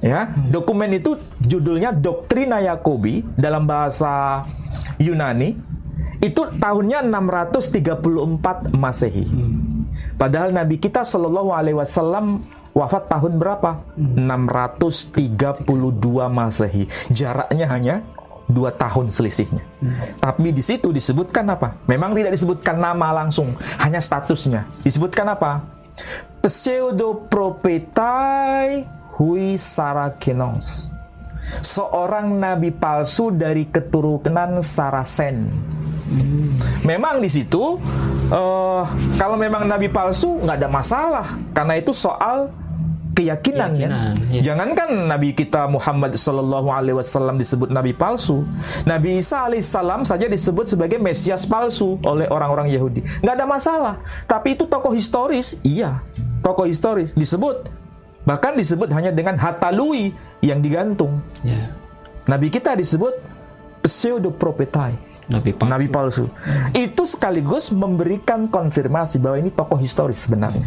Ya, dokumen itu judulnya Doctrina Jacobi dalam bahasa Yunani. Itu tahunnya 634 Masehi. Padahal Nabi kita Shallallahu Alaihi Wasallam wafat tahun berapa? 632 Masehi. Jaraknya hanya 2 tahun selisihnya. Tapi di situ disebutkan apa? Memang tidak disebutkan nama langsung, hanya statusnya. Disebutkan apa? Pseudopropetai hui Sarakenos. Seorang nabi palsu dari keturunan Sarasen. Memang di situ kalau memang nabi palsu nggak ada masalah, karena itu soal keyakinan ya. Jangankan Nabi kita Muhammad Sallallahu Alaihi Wasallam disebut nabi palsu, Nabi Isa Alaihissalam saja disebut sebagai Mesias palsu oleh orang-orang Yahudi. Nggak ada masalah. Tapi itu tokoh historis, iya, tokoh historis disebut. Bahkan disebut hanya dengan hatalui yang digantung. Nabi kita disebut pseudopropetai, nabi palsu. Itu sekaligus memberikan konfirmasi bahwa ini tokoh historis sebenarnya.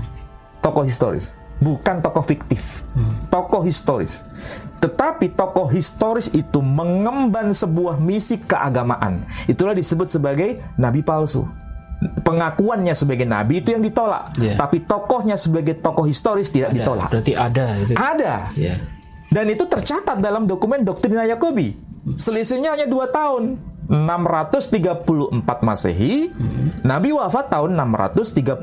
Tokoh historis, bukan tokoh fiktif. Tokoh historis. Tetapi tokoh historis itu mengemban sebuah misi keagamaan. Itulah disebut sebagai nabi palsu. Pengakuannya sebagai nabi itu yang ditolak. Tapi tokohnya sebagai tokoh historis tidak ditolak. Berarti ada itu. Ada. Dan itu tercatat dalam dokumen Doctrina Jacobi. Selisihnya hanya 2 tahun. 634 Masehi, Nabi wafat tahun 632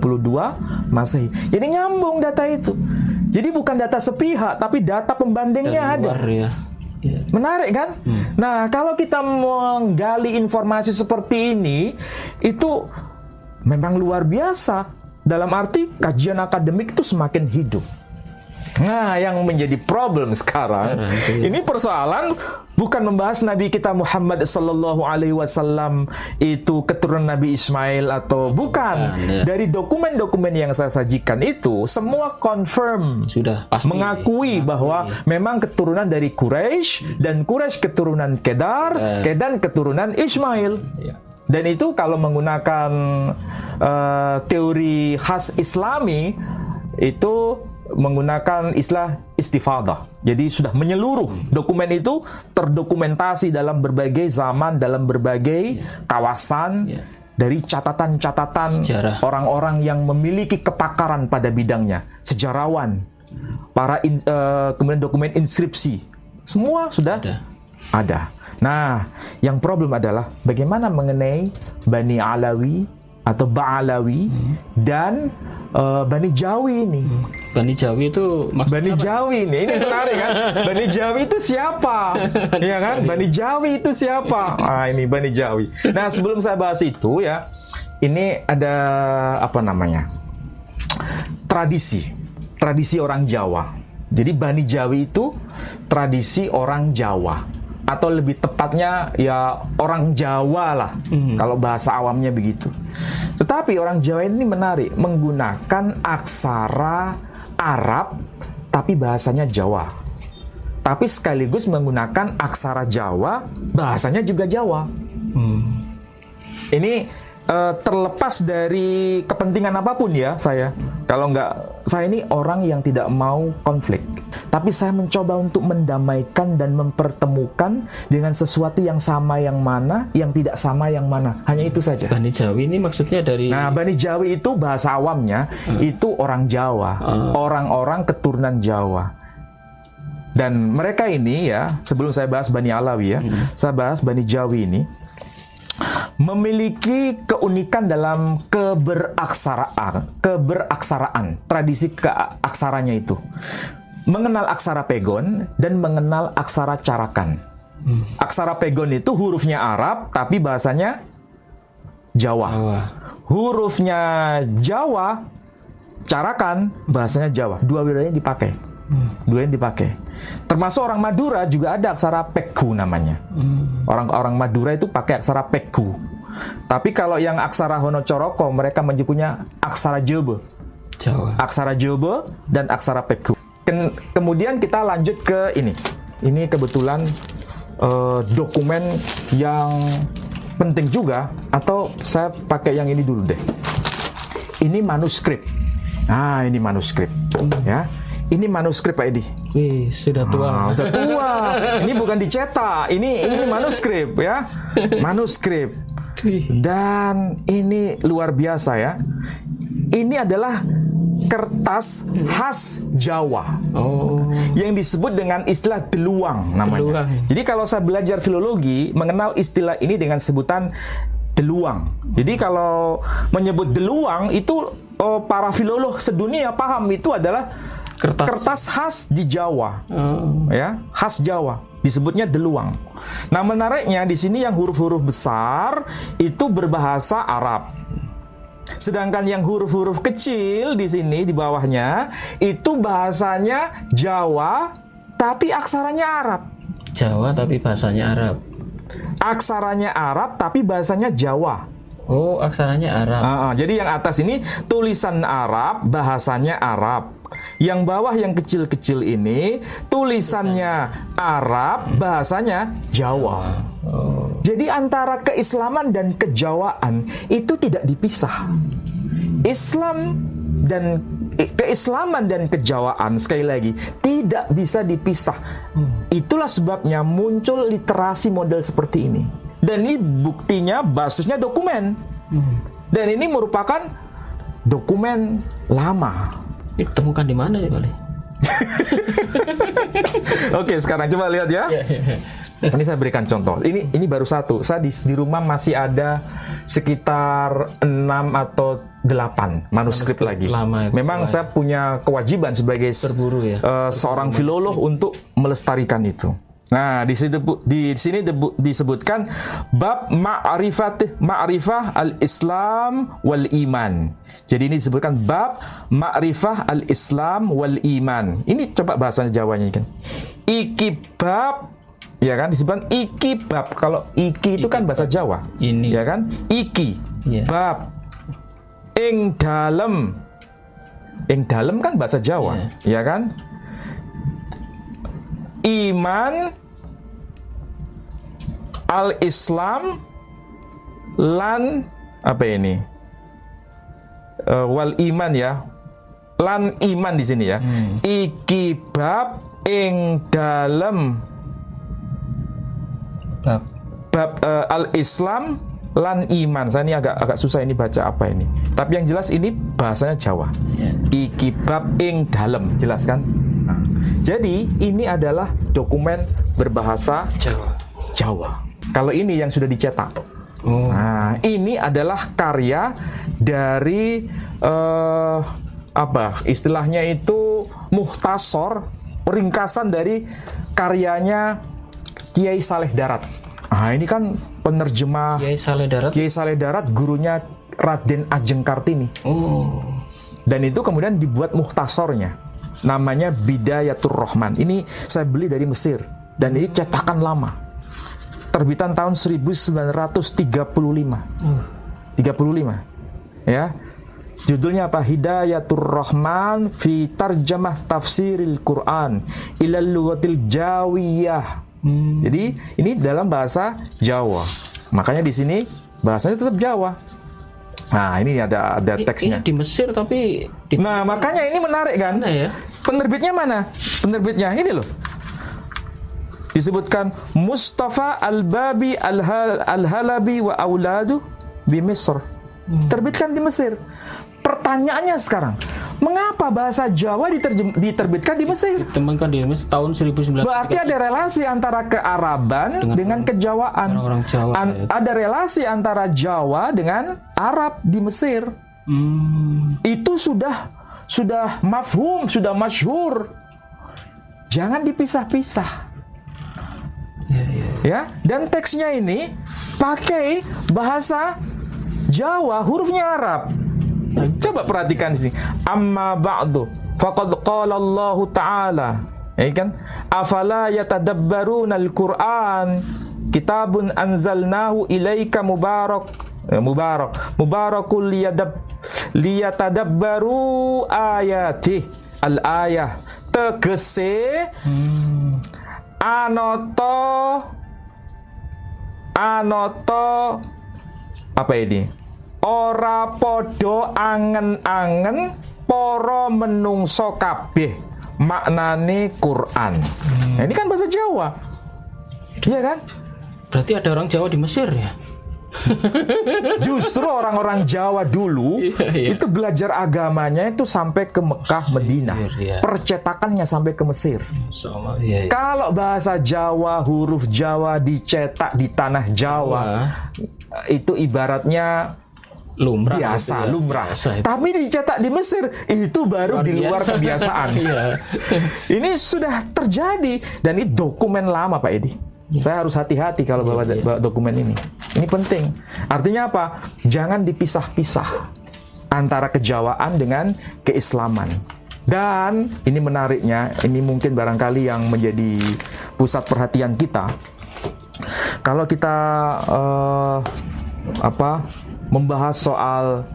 Masehi. Jadi nyambung data itu. Jadi bukan data sepihak, tapi data pembandingnya ada. Menarik kan? Nah, kalau kita menggali informasi seperti ini, itu memang luar biasa. Dalam arti kajian akademik itu semakin hidup. Nah, yang menjadi problem sekarang, ini persoalan bukan membahas Nabi kita Muhammad Sallallahu Alaihi Wasallam itu keturunan Nabi Ismail atau bukan. Dari dokumen-dokumen yang saya sajikan itu semua confirm, sudah pasti mengakui bahwa memang keturunan dari Quraisy, dan Quraisy keturunan Kedar, Kedan keturunan Ismail. Dan itu kalau menggunakan teori khas Islami itu menggunakan istilah istifadah. Jadi sudah menyeluruh. Dokumen itu terdokumentasi dalam berbagai zaman, dalam berbagai kawasan, dari catatan-catatan orang-orang yang memiliki kepakaran pada bidangnya, sejarawan, para kemudian dokumen inskripsi, semua sudah ada. Nah, yang problem adalah bagaimana mengenai Bani Alawi atau Ba'alawi dan Bani Jawi ini. Bani Jawi itu Bani Jawi ini menarik kan? Bani Jawi itu siapa? Ya kan? Bani Jawi itu siapa? Ah, ini Bani Jawi. Nah, sebelum saya bahas itu ya, ini ada apa namanya? Tradisi orang Jawa. Jadi Bani Jawi itu tradisi orang Jawa, atau lebih tepatnya ya orang Jawa lah, kalau bahasa awamnya begitu. Tetapi orang Jawa ini menarik, menggunakan aksara Arab tapi bahasanya Jawa, tapi sekaligus menggunakan aksara Jawa, bahasanya juga Jawa. Ini terlepas dari kepentingan apapun ya, saya ini orang yang tidak mau konflik, tapi saya mencoba untuk mendamaikan dan mempertemukan dengan sesuatu yang sama yang mana, yang tidak sama yang mana, hanya itu saja. Bani Jawi ini maksudnya dari... Nah, Bani Jawi itu bahasa awamnya itu orang Jawa, orang-orang keturunan Jawa. Dan mereka ini ya, sebelum saya bahas Bani Alawi ya, saya bahas Bani Jawi ini memiliki keunikan dalam keberaksaraan, tradisi keaksaranya itu. Mengenal aksara pegon dan mengenal aksara carakan. Aksara pegon itu hurufnya Arab tapi bahasanya Jawa. Hurufnya Jawa, carakan, bahasanya Jawa. Dua-duanya dipakai. Termasuk orang Madura juga ada aksara Pekku namanya. Orang Madura itu pakai aksara Pekku. Tapi kalau yang aksara Honocoroko mereka menyebutnya aksara Jobo. Aksara Jobo dan aksara Pekku. Kemudian kita lanjut ke ini. Ini kebetulan dokumen yang penting juga, atau saya pakai yang ini dulu deh. Ini manuskrip. Nah, ini manuskrip ya. Ini manuskrip Pak Edi. Wih, sudah tua. Sudah tua. Ini bukan dicetak, ini manuskrip ya, manuskrip. Dan ini luar biasa ya. Ini adalah kertas khas Jawa. Oh. Yang disebut dengan istilah deluang namanya. Deluang. Jadi kalau saya belajar filologi, mengenal istilah ini dengan sebutan deluang. Jadi kalau menyebut deluang itu para filolog sedunia paham itu adalah kertas khas di Jawa. Ya, khas Jawa. Disebutnya deluang. Nah, menariknya di sini yang huruf-huruf besar itu berbahasa Arab. Sedangkan yang huruf-huruf kecil di sini di bawahnya itu bahasanya Jawa tapi aksaranya Arab. Jawa tapi bahasanya Arab. Aksaranya Arab tapi bahasanya Jawa. Oh, aksaranya Arab. Jadi yang atas ini tulisan Arab, bahasanya Arab. Yang bawah yang kecil-kecil ini tulisannya Arab, bahasanya Jawa. Oh. Jadi antara keislaman dan kejawaan itu tidak dipisah. Keislaman dan kejawaan sekali lagi tidak bisa dipisah. Itulah sebabnya muncul literasi model seperti ini. Dan ini buktinya basisnya dokumen. Dan ini merupakan dokumen lama. Ditemukan di mana ya, Bali? Oke, sekarang coba lihat ya. Ini saya berikan contoh. Ini baru satu. Saya di rumah masih ada sekitar 6 atau 8 manuskrip lagi. Lama, memang saya punya kewajiban sebagai seorang filolog untuk melestarikan itu. Nah, di sini disebutkan bab ma'rifah al-Islam wal iman. Jadi ini disebutkan bab ma'rifah al-Islam wal iman. Ini coba bahasa Jawanya kan. Iki bab, ya kan, disebutkan iki bab. Kalau iki itu kan bahasa Jawa. Ini. Ya kan? Iki bab ing dalem. Ing dalem kan bahasa Jawa, ya kan? Iman al-Islam lan apa ini? Wal iman ya. Lan iman di sini ya. Iki bab ing dalem bab al-Islam lan iman. Saya ini agak susah ini baca apa ini. Tapi yang jelas ini bahasanya Jawa. Iki bab ing dalem, jelas kan? Nah, jadi ini adalah dokumen berbahasa Jawa. Kalau ini yang sudah dicetak. Nah, ini adalah karya dari istilahnya itu mukhtasar, ringkasan dari karyanya Kiai Saleh Darat. Nah, ini kan penerjemah Kiai Saleh Darat, gurunya Raden Ajeng Kartini. Dan itu kemudian dibuat mukhtasornya. Namanya Bidayatur Rahman. Ini saya beli dari Mesir dan ini cetakan lama. Terbitan tahun 1935. 35. Ya. Judulnya apa? Hidayatur Rahman fi tarjamah tafsiril Quran ilal lughatil Jawiyah. Jadi ini dalam bahasa Jawa. Makanya di sini bahasanya tetap Jawa. Nah, ini ada teksnya. Ini di Mesir tapi Nah, makanya ini menarik kan? Ya? Penerbitnya mana? Penerbitnya ini loh. Disebutkan Mustafa Al-Babi Al-Halabi wa Auladu di Mesir. Terbitkan di Mesir. Pertanyaannya sekarang, mengapa bahasa Jawa diterbitkan di Mesir? Ditemukan di Mesir tahun 1900. Berarti ada relasi antara kearaban dengan kejawaan. Orang Jawa. Ada relasi antara Jawa dengan Arab di Mesir. Itu sudah mafhum, sudah masyhur. Jangan dipisah-pisah. Ya, dan teksnya ini pakai bahasa Jawa, hurufnya Arab. Coba perhatikan di sini. Amma ba'du faqad qala Allah Ta'ala. Ya kan? Afala yatadabbaruna al-Qur'an kitabun anzalnahu ilaika mubarakul liyatadabbaru ayatih al-ayah. Tegese anoto apa ini? Ora podo angen-angen para menungso kabeh. maknane Quran. Nah, ini kan bahasa Jawa. Iya kan? Berarti ada orang Jawa di Mesir ya? Justru orang-orang Jawa dulu Iya. itu belajar agamanya itu sampai ke Mekah, Madinah. iya. Percetakannya sampai ke Mesir. Sama, iya. Kalau bahasa Jawa, huruf Jawa dicetak di tanah Jawa, itu ibaratnya Lumrah. biasa, gitu ya. lumrah. Biasa itu. Tapi dicetak di Mesir, itu baru di luar biasa. kebiasaan. Iya. Ini sudah terjadi dan ini dokumen lama, Pak Edi. Saya harus hati-hati kalau bawa dokumen ini. Ini penting. Artinya apa? Jangan dipisah-pisah antara kejawaan dengan keislaman. Dan ini menariknya, ini mungkin barangkali yang menjadi pusat perhatian kita. Kalau kita membahas soal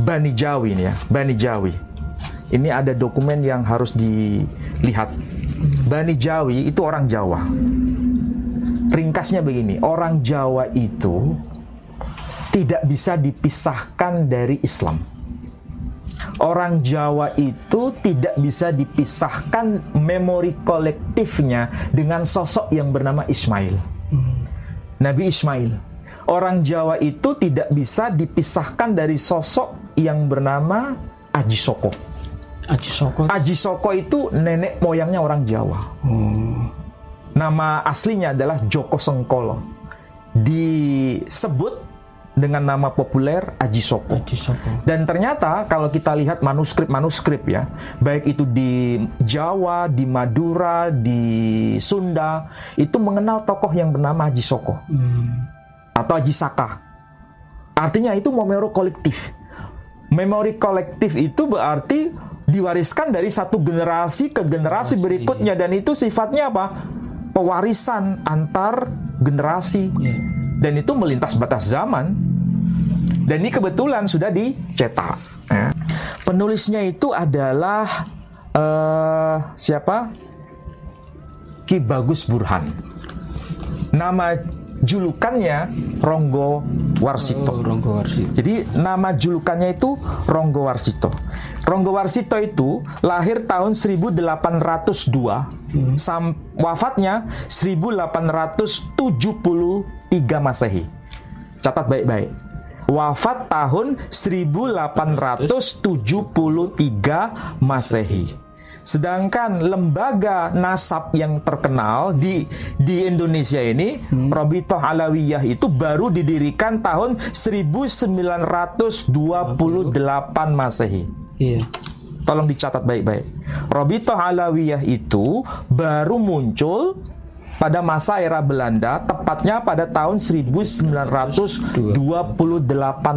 Bani Jawi ini ya, Bani Jawi. Ini ada dokumen yang harus dilihat. Bani Jawi itu orang Jawa. Ringkasnya begini, orang Jawa itu tidak bisa dipisahkan dari Islam. Orang Jawa itu tidak bisa dipisahkan memori kolektifnya dengan sosok yang bernama Ismail. Nabi Ismail. Orang Jawa itu tidak bisa dipisahkan dari sosok yang bernama Aji Soko. Aji Soko. Aji Soko itu nenek moyangnya orang Jawa. Nama aslinya adalah Joko Sengkolo. Disebut dengan nama populer Aji Soko. Aji Soko. Dan ternyata kalau kita lihat manuskrip ya, baik itu di Jawa, di Madura, di Sunda, itu mengenal tokoh yang bernama Aji Soko atau Aji Saka. Artinya itu memori kolektif. Memori kolektif itu berarti diwariskan dari satu generasi ke generasi berikutnya, dan itu sifatnya apa? Pewarisan antar generasi. Dan itu melintas batas zaman. Dan ini kebetulan sudah dicetak. Penulisnya itu adalah siapa? Ki Bagus Burhan. Nama julukannya Ronggo Warsito. Ronggo Warsito. Jadi nama julukannya itu Ronggo Warsito. Ronggo Warsito itu lahir tahun 1802, wafatnya 1873 Masehi. Catat baik-baik. Wafat tahun 1873 Masehi. Sedangkan lembaga nasab yang terkenal di Indonesia ini, Robitoh Alawiyah, itu baru didirikan tahun 1928 Masehi. Iya. Tolong dicatat baik-baik. Robitoh Alawiyah itu baru muncul pada masa era Belanda, tepatnya pada tahun 1928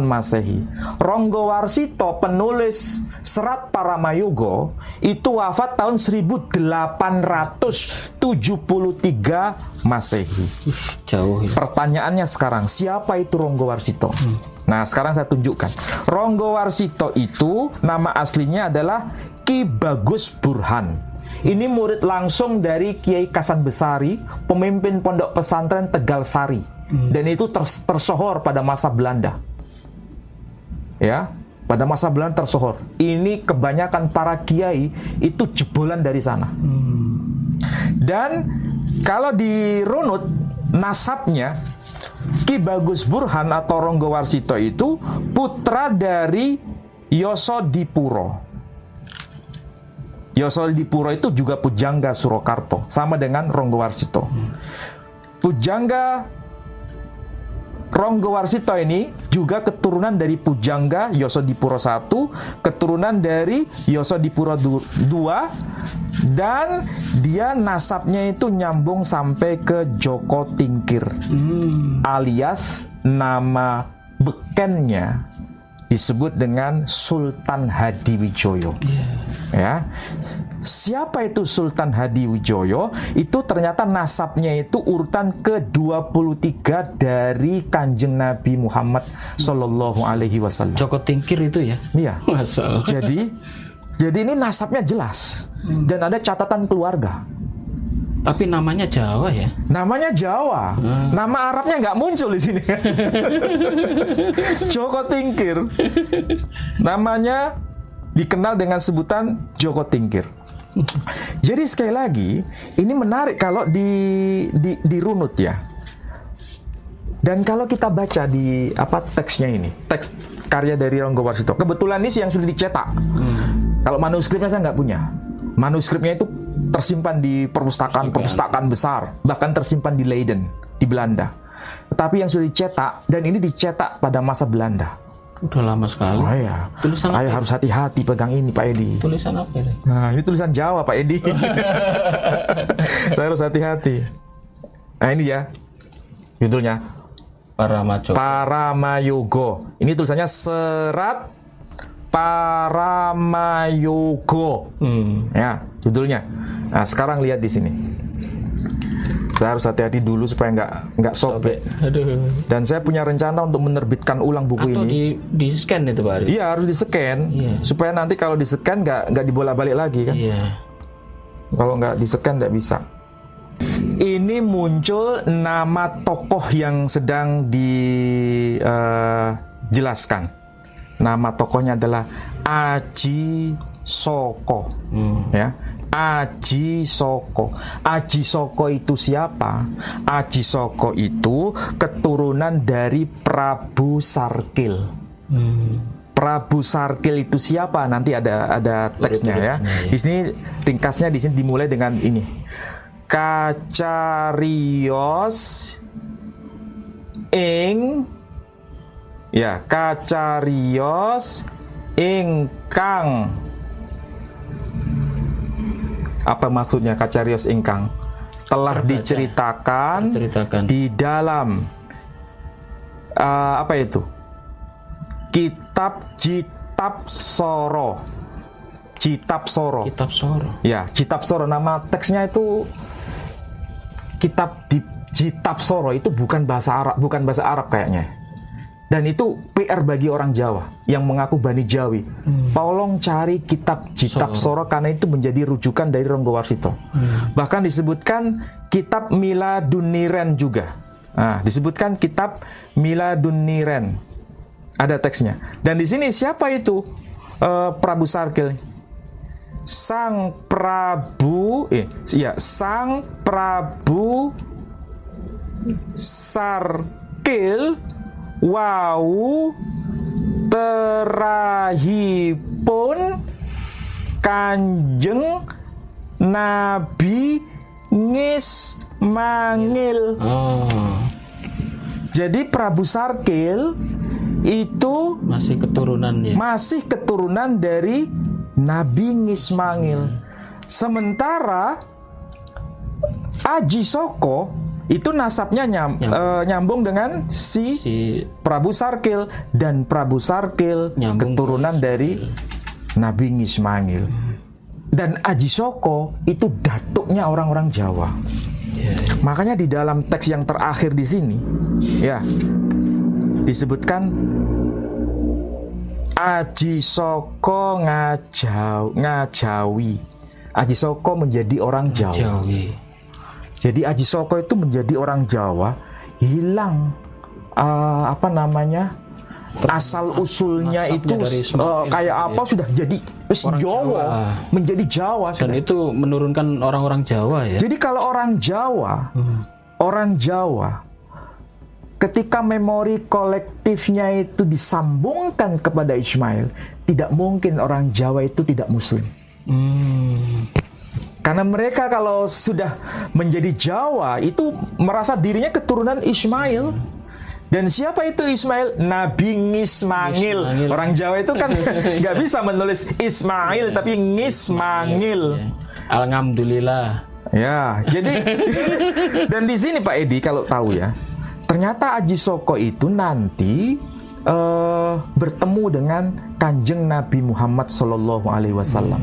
Masehi. Ronggo Warsito, penulis Serat Paramayogo, itu wafat tahun 1873 Masehi. Jauh ya. Pertanyaannya sekarang, siapa itu Ronggo Warsito? Nah, sekarang saya tunjukkan. Ronggo Warsito itu nama aslinya adalah Ki Bagus Burhan. Ini murid langsung dari Kiai Kasan Besari, pemimpin pondok pesantren Tegal Sari. Dan itu tersohor pada masa Belanda. Ya, pada masa Belanda tersohor. Ini kebanyakan para kiai itu jebolan dari sana. Dan kalau dirunut nasabnya, Ki Bagus Burhan atau Ronggo Warsito itu putra dari Yosodipuro. Yosodipuro itu juga pujangga Surakarta, sama dengan Ronggo Warsito. Pujangga Ronggo Warsito ini juga keturunan dari pujangga Yosodipuro I, keturunan dari Yosodipuro II, dan dia nasabnya itu nyambung sampai ke Joko Tingkir, alias nama bekennya disebut dengan Sultan Hadiwijoyo. Ya, siapa itu Sultan Hadiwijoyo? Itu ternyata nasabnya itu urutan ke-23 dari Kanjeng Nabi Muhammad Sallallahu Alaihi Wasallam. Joko Tingkir itu ya? Iya. Masa. Jadi ini nasabnya jelas dan ada catatan keluarga. Tapi namanya Jawa ya? Namanya Jawa, nama Arabnya nggak muncul di sini. Joko Tingkir, namanya dikenal dengan sebutan Joko Tingkir. Jadi sekali lagi, ini menarik kalau dirunut ya. Dan kalau kita baca di teksnya ini, teks karya dari Ronggo Warsito. Kebetulan ini yang sudah dicetak. Kalau manuskripnya saya nggak punya. Manuskripnya itu tersimpan di perpustakaan besar, bahkan tersimpan di Leiden, di Belanda. Tetapi yang sudah dicetak, dan ini dicetak pada masa Belanda. Udah lama sekali. Oh ya, Tulisan apa? harus hati-hati pegang ini Pak Edi. Tulisan apa ini? Nah, ini tulisan Jawa Pak Edi. Saya harus hati-hati. Nah ini ya, judulnya Paramayogo. Ini tulisannya Serat Paramayogo. Ya, judulnya. Nah, sekarang lihat di sini. Saya harus hati-hati dulu supaya nggak sobek. Aduh. Dan saya punya rencana untuk menerbitkan ulang buku Atau ini. di scan itu Pak Ari? Iya, harus di-scan. Iya. Supaya nanti kalau di-scan nggak dibolak-balik lagi kan. Iya. Kalau nggak di-scan nggak bisa. Ini muncul nama tokoh yang sedang dijelaskan. Nama tokohnya adalah Aji Soko. Ya. Aji Soko. Aji Soko itu siapa? Aji Soko itu keturunan dari Prabu Sarkil. Prabu Sarkil itu siapa? Nanti ada teksnya ya. Di sini ringkasnya di sini dimulai dengan ini. Kacarios ingkang. Apa maksudnya Kacarios ingkang? Telah diceritakan di dalam apa itu? Kitab Soro. Kitab Soro. Ya, Kitab Soro. Nama teksnya itu Kitab Soro, itu bukan bahasa Arab kayaknya. Dan itu PR bagi orang Jawa yang mengaku Bani Jawi. Tolong cari kitab Soro karena itu menjadi rujukan dari Ronggo Warsito. Bahkan disebutkan kitab Miladuniren juga. Nah, disebutkan kitab Miladuniren. Ada teksnya. Dan di sini siapa itu Prabu Sarkil? Sang Prabu Sarkil wau terahipun Kanjeng Nabi ngismangil. Jadi Prabu Sarkil itu masih keturunan dari Nabi Ngismangil. Sementara Aji Soko itu nasabnya nyambung dengan si Prabu Sarkil, dan Prabu Sarkil keturunan dari Nabi Ngismangil. Dan Aji Soko itu datuknya orang-orang Jawa. Makanya di dalam teks yang terakhir di sini ya disebutkan Aji Soko ngajawi. Aji Soko menjadi orang Jawa. Jadi Aji Soko itu menjadi orang Jawa, hilang asal usulnya itu kayak apa sudah jadi Jawa, menjadi Jawa sudah. Dan itu menurunkan orang-orang Jawa ya. Jadi kalau orang Jawa ketika memori kolektifnya itu disambungkan kepada Ismail, tidak mungkin orang Jawa itu tidak Muslim. Karena mereka kalau sudah menjadi Jawa itu merasa dirinya keturunan Ismail. Dan siapa itu Ismail? Nabi Ngismangil. Orang Jawa itu kan nggak bisa menulis Ismail tapi Ngismangil. Alhamdulillah. Ya, jadi dan di sini Pak Edi kalau tahu ya, ternyata Aji Soko itu nanti bertemu dengan Kanjeng Nabi Muhammad SAW.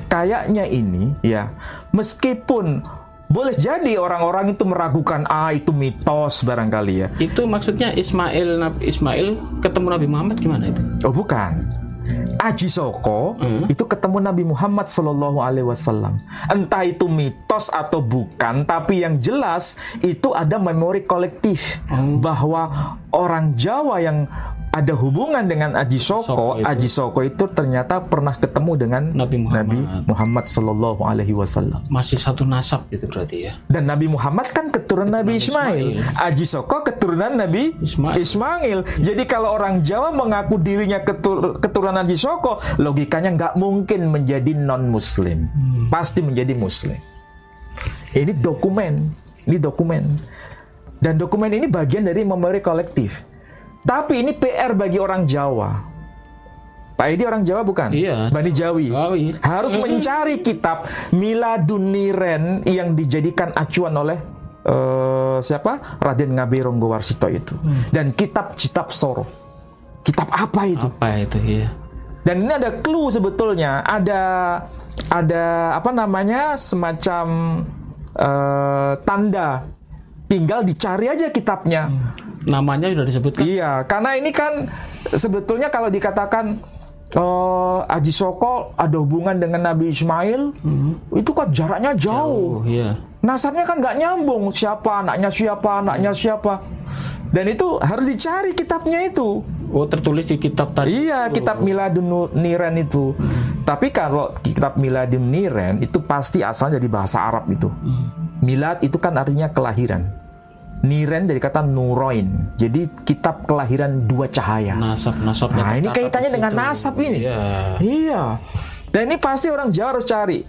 Kayaknya ini ya, meskipun boleh jadi orang-orang itu meragukan itu mitos barangkali ya. Itu maksudnya Ismail ketemu Nabi Muhammad gimana itu? Oh bukan. Aji Soko itu ketemu Nabi Muhammad SAW. Entah itu mitos atau bukan, tapi yang jelas itu ada memori kolektif bahwa orang Jawa yang ada hubungan dengan Aji Soko Soko. itu. Aji Soko itu ternyata pernah ketemu dengan Nabi Muhammad Sallallahu Alaihi Wasallam. Masih satu nasab gitu berarti ya. Dan Nabi Muhammad kan keturunan Nabi Ismail. Aji Soko keturunan Nabi Ismail. Jadi kalau orang Jawa mengaku dirinya keturunan Aji Soko, logikanya nggak mungkin menjadi non-Muslim. Pasti menjadi Muslim. Ini dokumen. Dan dokumen ini bagian dari memori kolektif. Tapi ini PR bagi orang Jawa. Pak Edi orang Jawa bukan? Iya. Bani Jawi. Harus mencari kitab Miladun Niren yang dijadikan acuan oleh siapa? Raden Ngabe Ronggowarsito itu. Dan kitab Citab Soro. Kitab apa itu? Apa itu ya? Dan ini ada clue sebetulnya. Ada apa namanya? Semacam tanda. Tinggal dicari aja kitabnya. Namanya sudah disebutkan. Iya, karena ini kan sebetulnya kalau dikatakan Aji Soko ada hubungan dengan Nabi Ismail, itu kan jaraknya jauh. Iya. Nasabnya kan nggak nyambung. Siapa anaknya siapa. Dan itu harus dicari kitabnya itu. Oh, tertulis di kitab tadi. Iya, kitab Miladun Niren itu. Tapi kalau kitab Miladun Niren itu pasti asalnya dari bahasa Arab itu. Milad itu kan artinya kelahiran. Niren dari kata nuroin. Jadi kitab kelahiran dua cahaya. Nasabnya. Nah, ini kaitannya dengan nasab ini. Iya. Dan ini pasti orang Jawa harus cari.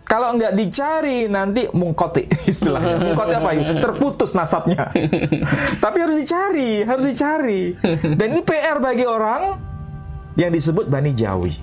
Kalau nggak dicari nanti mungkoti istilahnya. Mungkoti apa itu? Terputus nasabnya. Tapi harus dicari. Dan ini PR bagi orang yang disebut Bani Jawi.